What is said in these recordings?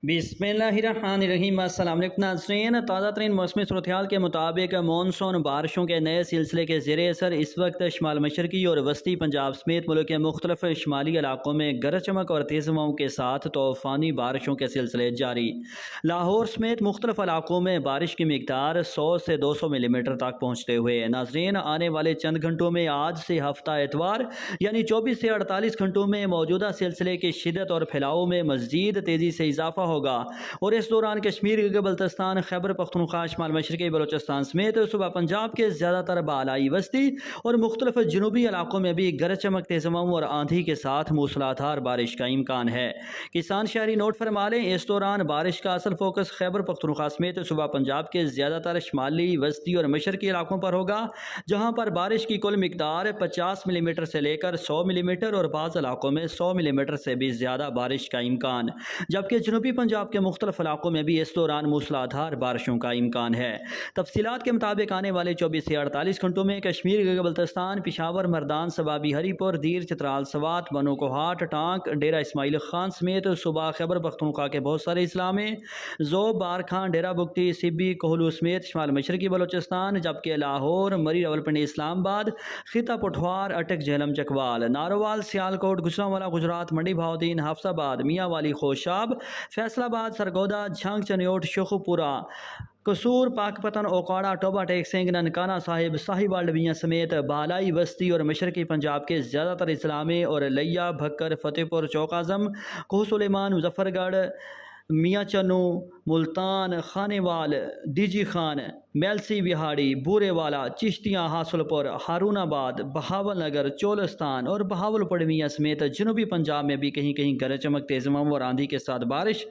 بسم اللہ الرحمن الرحیم۔ السلام علیکم ناظرین، تازہ ترین موسمی صورتحال کے مطابق مونسون بارشوں کے نئے سلسلے کے زیر اثر اس وقت شمال مشرقی اور وسطی پنجاب سمیت ملک کے مختلف شمالی علاقوں میں گرج چمک اور تیز ہواؤں کے ساتھ طوفانی بارشوں کے سلسلے جاری۔ لاہور سمیت مختلف علاقوں میں بارش کی مقدار 100 سے 200 ملی میٹر تک پہنچتے ہوئے ناظرین آنے والے چند گھنٹوں میں آج سے ہفتہ اتوار یعنی 24 سے 48 گھنٹوں میں موجودہ سلسلے کی شدت اور پھیلاؤ میں مزید تیزی سے اضافہ ہوگا اور اس دوران کشمیر، گلگت بلتستان، خیبر پختونخوا، شمال مشرقی بلوچستان سمیت صوبہ پنجاب کے زیادہ تر بالائی وسطی اور مختلف جنوبی علاقوں میں بھی گرج چمک، تیز ہواؤں اور آندھی کے ساتھ موسلادھار بارش کا امکان ہے۔ کسان شہری نوٹ فرما لیں، اس دوران بارش کا اصل فوکس خیبر پختونخوا سمیت صوبہ پنجاب کے زیادہ تر شمالی، وسطی اور مشرقی علاقوں پر ہوگا، جہاں پر بارش کی کل مقدار 50 ملی میٹر سے لے کر 100 ملی میٹر اور بعض علاقوں میں 100 ملی میٹر سے بھی زیادہ بارش کا امکان، جبکہ جنوبی پنجاب کے مختلف علاقوں میں بھی اس دوران موسلادھار بارشوں کا امکان ہے۔ تفصیلات کے مطابق آنے والے 24 سے 48 گھنٹوں میں کشمیر، گلگت بلتستان، پشاور، مردان، سبابی، ہری پور، دیر، چترال، سوات، بنو کوہاٹ، ٹانک، ڈیرہ اسماعیل خان سمیت صوبہ خیبر پختونخوا کے بہت سارے اضلاع میں، ذوب، بارکھان، ڈیرہ بگٹی، سبی، کوہلو سمیت شمال مشرقی بلوچستان، جبکہ لاہور، مری، راولپنڈی، اسلام آباد، خطہ پٹھوار، اٹک، جہلم، چکوال، ناروال، سیالکوٹ، گجرانوالہ، گجرات، منڈی بہاؤدین، حفص آباد، میاں والی، خوشاب، فیصل آباد، سرگودا، جھنگ، چنیوٹ، شیخوپورہ، قصور، پاک پتن، اوکاڑا، ٹوبہ ٹیک سنگھ، ننکانہ صاحب، ساہیوال ڈویژن سمیت بالائی وسطی اور مشرقی پنجاب کے زیادہ تر اضلاع میں اور لیا، بھکر، فتح پور، چوک اعظم، کوہ سلیمان، مظفر گڑھ، میاں چنو، ملتان، خانیوال، ڈی جی خان، میلسی وہاڑی، بورے والا، چشتیاں، حاصل پور، ہارون آباد، بہاول نگر، چولستان اور بہاول پڑمیا سمیت جنوبی پنجاب میں بھی کہیں کہیں گرج چمک، تیز ہواؤں اور آندھی کے ساتھ بارش،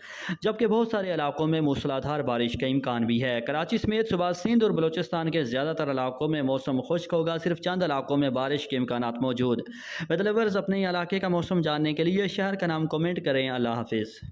جبکہ بہت سارے علاقوں میں موسلادھار بارش کا امکان بھی ہے۔ کراچی سمیت صوبہ سندھ اور بلوچستان کے زیادہ تر علاقوں میں موسم خشک ہوگا، صرف چند علاقوں میں بارش کے امکانات موجود۔ ویدر لورز، اپنے علاقے کا موسم جاننے کے لیے شہر کا نام کمنٹ کریں۔ اللہ حافظ۔